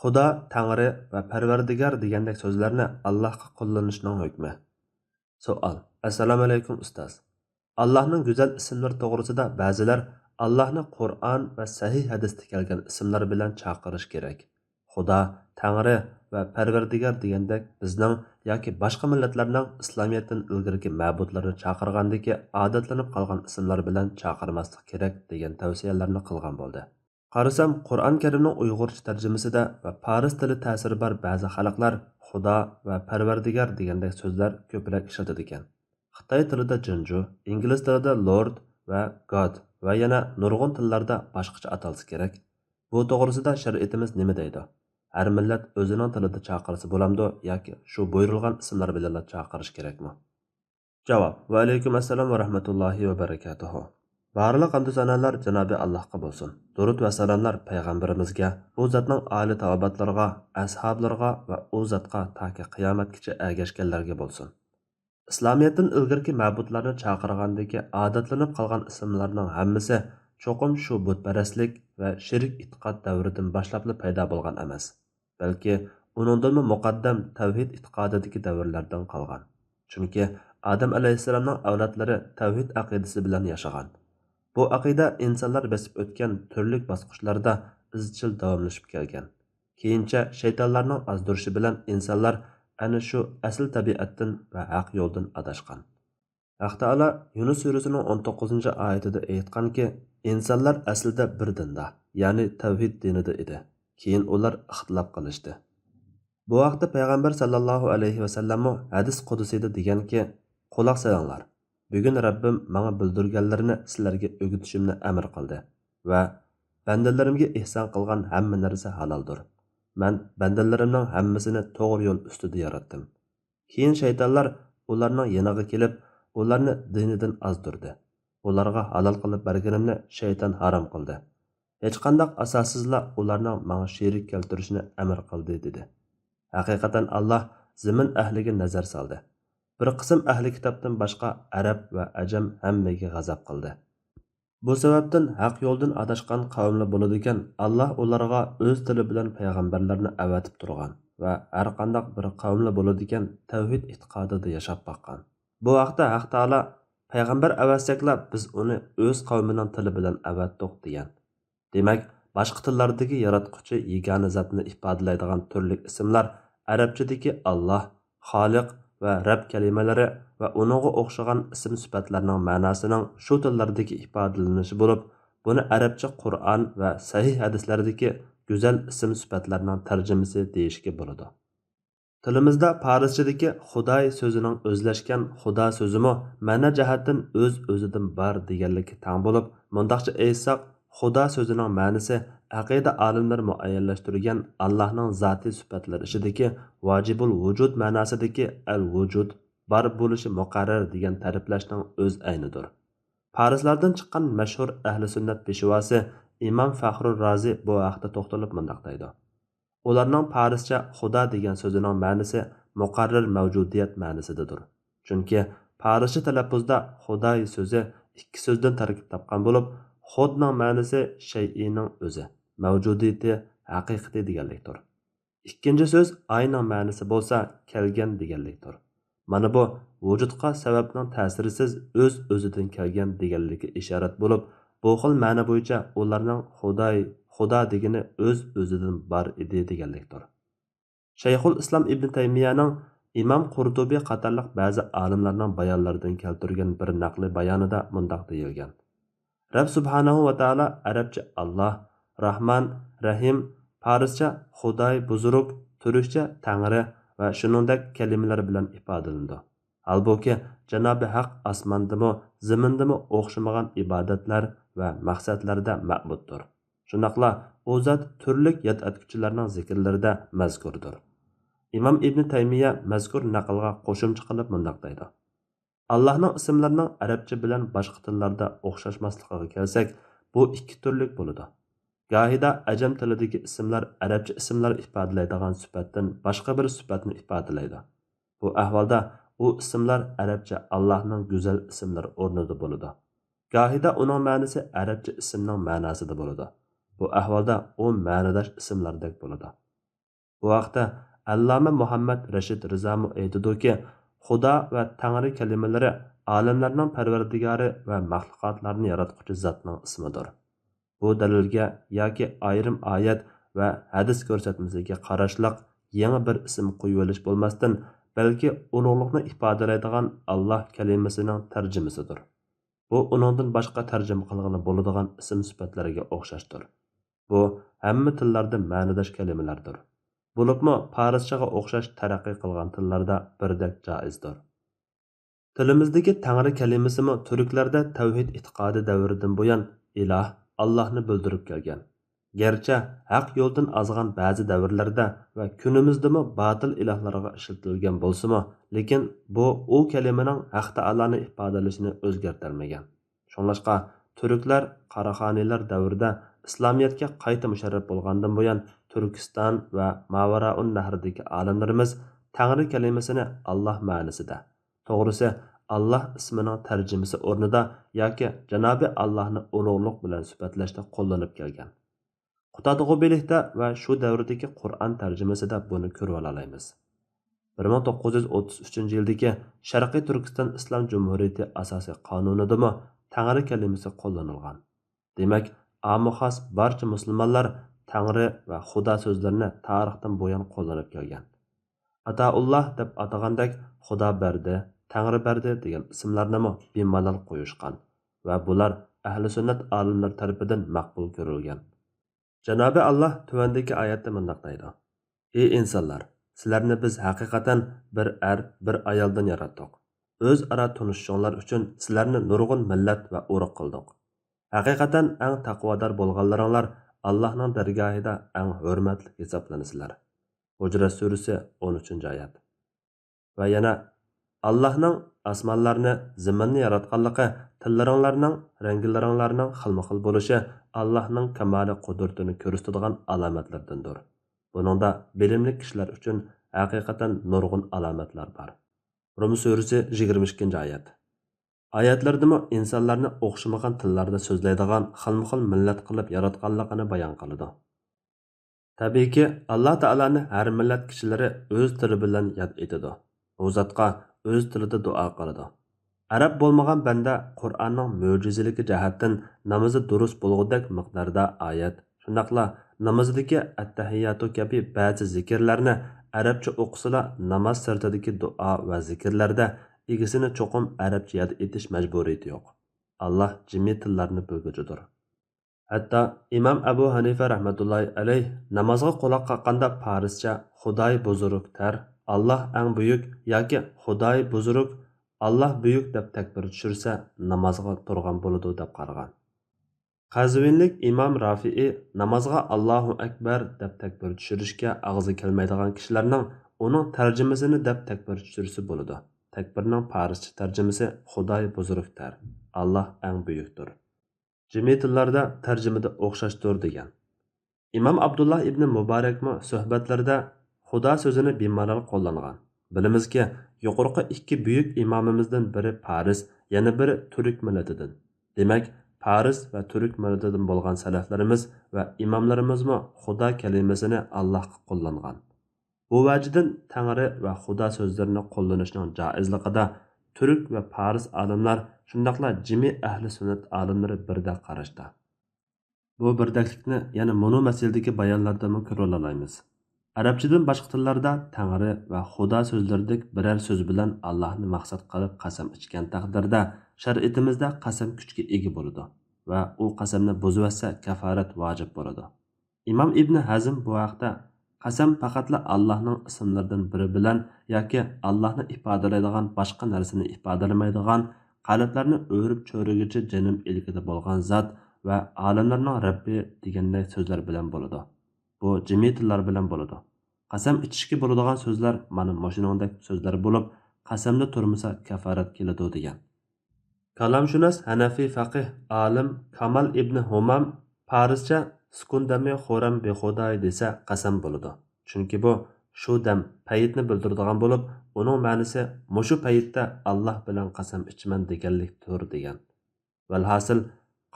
Xudo, Tangri va Parvardigar degandek so'zlarni Allohga qo'llanishning hukmi. Savol. Assalomu alaykum ustoz. Allohning go'zal ismlari to'g'risida ba'zilar Allohni Qur'on va sahih hadisda kelgan ismlar bilan chaqirish kerak. Xudo, Tangri va Parvardigar degandek bizning yoki boshqa millatlarning islomiyatdan ilgirki ma'budlarni chaqirgandagi odatlanib qolgan ismlar bilan chaqirmaslik kerak degan tavsiyalarni qilgan bo'ldi. Qarasam, Qur'on Karimning Uyg'urcha tarjimasida va Faris tili ta'siri bor ba'zi xalqlar Xudo va Parvardigar degandek so'zlar ko'proq ishlatar ekan. Xitoy tilida Jinju, ingliz tilida Lord va God va yana nurg'un tillarda boshqacha atalsa kerak. Bu to'g'risida shariatimiz nima deydi? Har millat o'zining tilida chaqirsa bo'lamdi yoki shu buyurilgan ismlar bilan chaqirish kerakmi? Javob. Va alaykum assalom va rahmatullohi va barakatuh. Barliq hamd sanolar Janobi Allohga bo'lsin. Durud va salomlar payg'ambarimizga, u zotning ali tavobatlarga, ashablarga va u zotga toki qiyomatgacha ergashganlarga bo'lsin. İslamiyatdan ilgirki ma'budlarni chaqirgandagi odatlanib qolgan ismlarning hammasi cho'qim shu butparastlik va shirik e'tiqod davridan boshlab paydo bo'lgan emas, balki uningdan muqaddam tavhid e'tiqodidagi davrlardan qolgan. Chunki Adam alayhissalomning avlodlari tavhid aqidasi bilan yashagan. Bu aqida insonlar bosib o'tgan turli bosqichlarda izchil davomlashib kelgan. Keyincha shaytonlarning ozdirishi bilan insonlar ana shu asl tabiatdan va haq yo'ldan adashgan. Haq Taala Yunus surasining 19-oyatida aytganki, insonlar aslida bir dinda, ya'ni tavhid dinida edi. Keyin ular ixtilof qilishdi. Bu vaqtda payg'ambar sallallohu alayhi va sallam hadis qudusida deganki, quloq solinglar. Bugun Rabbim menga bildirganlarini sizlarga o'rgatishimni amr qildi va bandalarimga ihson qilgan hamma narsa haloldir. Men bandalarimning hammasini to'g'ri yo'l ustida yaratdim. Keyin shaytonlar ularning yoniga kelib, ularni dinidan ozdirdi. Ularga halol qilib berganimni shayton harom qildi. Hech qanday asossizla ularning menga sherik keltirishni amr qildi dedi. Haqiqatan Allah zamin ahliga nazar soldi. Bir qism ahli kitobdan boshqa arab va ajam hammaga g'azab qildi. Bu sababdan haq yo'ldan adashgan qavmlar bo'ladigan Allah ularga o'z tili bilan payg'ambarlarni avatib turgan va har qanday bir qavmlar bo'ladigan tavhid e'tiqodida yashab boqqan. Bu vaqtda Haq Taala payg'ambar avatsaklar biz uni o'z qavmining tili bilan avatdik degan. Demak, boshqa tillardagi yaratquchi yegona zotni ifodalaydigan turli ismlar arabchadagi Alloh, Xoliq va Rabb kalimalari va uningga o'xshagan ism sifatlarning ma'nosining shu tillardagi ifodalanishi bo'lib, buni arabcha Qur'on va sahih hadislardagi go'zal ism sifatlarning tarjimasi deyishga bo'ladi. Tilimizda Farischadagi Xudoy so'zining o'zlashgan Xudo so'zimi ma'na jihatdan o'z-o'zidan bor deganlikka teng bo'lib, mundaqcha aytsak, Xudo so'zining ma'nosi aqida olimlari muayyanlashtirgan Allohning zoti sifatlari ichidagi vojibul vujud ma'nosidagi al-vujud bor bo'lishi muqarrar degan ta'riflashning o'z aynidir. Farislardan chiqqan mashhur ahli sunnat peshvosi Imom Faxrur Razi bu haqda to'xtalib mundoq deydi. Ularning Farischa Xudo degan so'zining ma'nosi muqarrar mavjudiyat ma'nosidadir. Chunki Farischa talaffuzda Xudoy so'zi ikki so'zdan tarkib topgan bo'lib, Xudning ma'nosi shay'ining o'zi, mavjudiyati, haqiqati deganlikdir. Ikkinchi so'z ayning ma'nosi bo'lsa, kelgan deganlikdir. Mana bu vujudga sababning ta'sirisiz o'z-o'zidan kelgan deganlikka ishorat bo'lib, bu xil ma'no bo'yicha ularning Xudo degani o'z-o'zidan bor edi deganlikdir. Shayxul Islom Ibn Taymiyaning Imom Qurtubiy qatorliq ba'zi olimlarning bayonlaridan keltirgan bir naqli bayonida mundoq deyilgan. Rabb subhanahu va taala arabcha Alloh, Rahman, Rahim, farischa Xudoy buzurug, turkcha Tangri va shuningdek kalimalar bilan ifodalandi. Halbuki Janobi Haq osmondami, zamindami o'xshamagan ibodatlar va maqsadlarda ma'buddir. Shundaqla u zot turli yod etuvchilarning zikrlarida mazkurdir. Imom Ibn Taymiya mazkur naqlga qo'shimcha qilib mundoq deydi. Allohning ismlarining arabcha bilan boshqa tillarda o'xshashmasligiga kelsak, bu ikki turlik bo'ladi. Gohida ajam tilidagi ismlar arabcha ismlar ifodalaydigan sifatdan boshqa bir sifatni ifodalaydi. Bu ahvolda u ismlar arabcha Allohning go'zal ismlari o'rnida bo'ladi. Gohida uning ma'nosi arabcha ismning ma'nosida bo'ladi. Bu ahvolda u ma'nodosh ismlardek bo'ladi. Bu vaqtda Allama Muhammad Rashid Rizamu aytadiki, Xudo va Tangri kalimalari olamlarning parvardigori va maxluqotlarni yaratuvchi zotning ismidir. Bu dalilga yoki ayrim oyat va hadis ko'rsatmasiga qarashliq yangi bir ism qo'yib olish bo'lmasdan, balki ulug'liqni ifodalaydigan Alloh kalimasining tarjimasidir. Bu uningdan boshqa tarjima qilgani bo'ladigan ism sifatlarga o'xshashdir. Bu hamma tillarda ma'nodosh kalimalardir. Bo'libmi farschaga o'xshash taraqqiy qilgan tillarda birdek joizdir. Tilimizdagi Tangri kalimasimi turklarda tavhid e'tiqodi davridan buyon iloh Allohni bildirib kelgan. Gerçi haq yo'ldan ozgan ba'zi davrlarda va kunimizdami batil ilohlarga ishlatilgan bo'lsa-mu, lekin bu u kalimaning haq taoloni ifodalashini o'zgartirmagan. Shunlashqa turklar Qaraxoniylar davrida islomiyatga qayta musharraf bo'lgandan buyon Turkiston va Mavaraun nahridagi olimlarimiz Tangri kalimasini Alloh ma'nosida, to'g'risi Allah ismining tarjimasi o'rnida yoki Janobi Allohni ulug'liq bilan sifatlashda qo'llanib kelgan. Qutadg'ubilikda va shu davrdagi Qur'on tarjimasida buni ko'rib olamiz. 1933-yildagi Sharqiy Turkiston Islom Jumhuriyati asosiy qonunidami Tangri kalimasi qo'llanilgan. Demak, amuxos barcha musulmonlar Tangri va Xudo so'zlarini tarixdan bo'yon qo'llanib kelgan. Ataulloh deb atagandek Xudo berdi, Tangri berdi degan ismlarni bemalol qo'yishgan va bular ahli sunnat olimlar tarafidan maqbul ko'rilgan. Janobi Alloh tuvandagi oyatda mundaq deydi: "Ey insonlar, sizlarni biz haqiqatan bir bir ayoldan yaratdik. O'zaro tunishishinglar uchun sizlarni nurg'un millat va urug' qildik. Haqiqatan eng taqvodor bo'lganlaringlar Allohning dargohida eng hurmatli hisoblanasizlar." Hujurat surasi 13-oyat. Va yana Allohning osmonlarni, zaminni yaratganligi, tillaringlarning, rangilaringlarning xilma-xil bo'lishi Allohning kamoli qudratini ko'rsatadigan alomatlardandir. Buningda bilimli kishilar uchun haqiqatan nurg'un alomatlar bor. Rum surasi 22-oyat. Oyatlardami insonlarni o'xshamagan tillarda so'zlaydigan xilma-xil millat qilib yaratganligini bayon qiladi. Tabiiyki, Alloh taolani har millat kishilari o'z tili bilan yod etadi. U zotga o'z tilida duo qiladi. Arab bo'lmagan banda Qur'onning mo'jizaligi jihatdan namozi durust bo'lgudek miqdorda oyat, shundaqla namozdagi at-tahiyyatu kabi ba'zi zikrlarni arabcha o'qisila namoz sirtidagi duo va zikrlarda egisini cho'qim arabcha yod etish majburiyati yo'q. Alloh jami tillarni bilguchidir. Hatto Imom Abu Hanifa rahmatullohi alayh namozga quloq qoqqanda farscha Xudoy buzuruktar, Alloh eng buyuk yoki Xudoy buzuruk, Alloh buyuk deb takbir tushirsa namozga turgan bo'ladi deb qaragan. Qazvinlik Imom Rafi'i namozga Allohu akbar deb takbir tushirishga og'zi kelmaydigan kishilarning uning tarjimasini deb takbir tushirsa bo'ladi. Takbirning farscha tarjimasi Xudoy buzuruktar, Alloh eng buyukdir. Jami tillarda tarjimada o'xshashdir degan. Imom Abdullah ibn Mubarakmi suhbatlarida Xudo so'zini bemalol qo'llangan. Bilimizki, yuqorqi ikki buyuk imomimizdan biri Paris, yana biri Turk millatidan. Demak, Paris va Turk millatidan bo'lgan salaflarimiz va imomlarimizmi Xudo kalimasini Allohga qo'llangan. Bu vajidan Tangri va Xudo so'zlarini qo'llanishning joizligida Turk va Paris olimlar, shundaqla jami ahli sunnat olimlari birdek qarashda. Bu birdaklikni yana mono masaladagi bayonlarda ko'ra olamiz. Arabchadan boshqa tillarda Tangri va Xudo so'zlaridek biror so'z bilan Allohni maqsad qilib qasam ichgan taqdirda shariatimizda qasam kuchga ega bo'ladi va u qasamni buzvatsa kafarat vojib bo'ladi. Imom Ibn Hazm bu haqda qasam faqatla Allohning ismlaridan biri bilan yoki Allohni ifodalaydigan boshqa narsani ifodalamaydigan, qalblarni o'rib cho'rigicha jinim ilkida bo'lgan zot va olamlarning Rabbi deganday so'zlar bilan bo'ladi. Bu jami tillar bilan bo'ladi. Qasam ichishga bo'ladigan so'zlar mana mashuningdek so'zlar bo'lib, qasamda turmasa kafarat keladi degan. Kalamshunos Hanafiy faqih olim Kamal ibn Humam farscha sukundami xoram behuday desa qasam bo'ladi. Chunki bu shu dam payitni bildiradigan bo'lib, uning ma'nosi mushu payitda Alloh bilan qasam ichman deganlikdir degan. Valhasil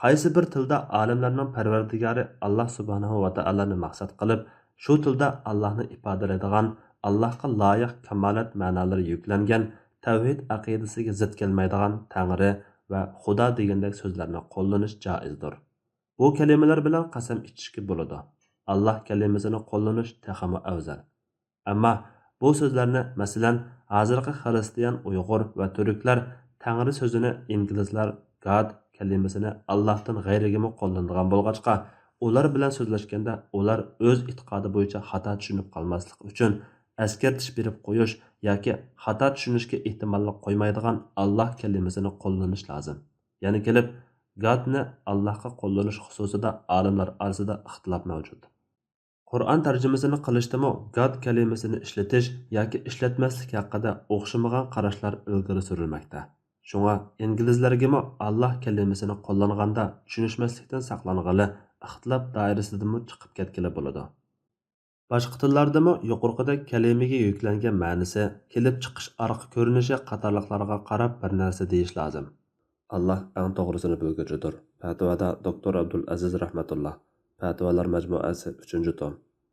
qaysi bir tilda olimlarning parvardigori Alloh subhanahu va taoloni maqsad qilib shu tilda Allohni ifodalaydigan, Allohga loyiq kamolat ma'nolari yuklangan, tavhid aqidasiga zid kelmaydigan Tangri va Xudo degandek so'zlarni qo'llanish joizdir. Bu kalimalar bilan qasam ichishga bo'ladi. Alloh kalimasini qo'llanish texmi afzal. Ammo bu so'zlarni, masalan, hozirgi xristian, Uyg'ur va turklar Tangri so'zini inglizlar God kalimasini Allohdan g'ayrigami qo'llanadigan bo'lg'achqa, ular bilan so'zlashganda ular o'z e'tiqodi bo'yicha xato tushunib qolmaslik uchun askartish berib qo'yish yoki xato tushunishga ehtimollik qo'ymaydigan Alloh kalimasini qo'llanish lozim. Ya'ni kelib Godni Allohga qo'llanish xususida olimlar orasida ixtilof mavjud. Qur'on tarjimasini qilishdimi God kalimasini ishlatish yoki ishlatmaslik haqida o'xshamagan qarashlar ilgari surilmoqda. Shunga inglizlargami Alloh kalimasini qo'llanganda tushunishmaslikdan saqlang'ili ixtilof doirasidan chiqib ketgili bo'ladi. Boshqa tillardami yuqorqidek kalimaga yuklangan ma'nisi, kelib chiqish orqa ko'rinishi qatorliqlarga qarab bir narsa deyish lozim. Alloh eng to'g'risini bilguchidir. Fatvoda doktor Abdul Aziz rahmatulloh. Fatvolar majmuasi 3-tom.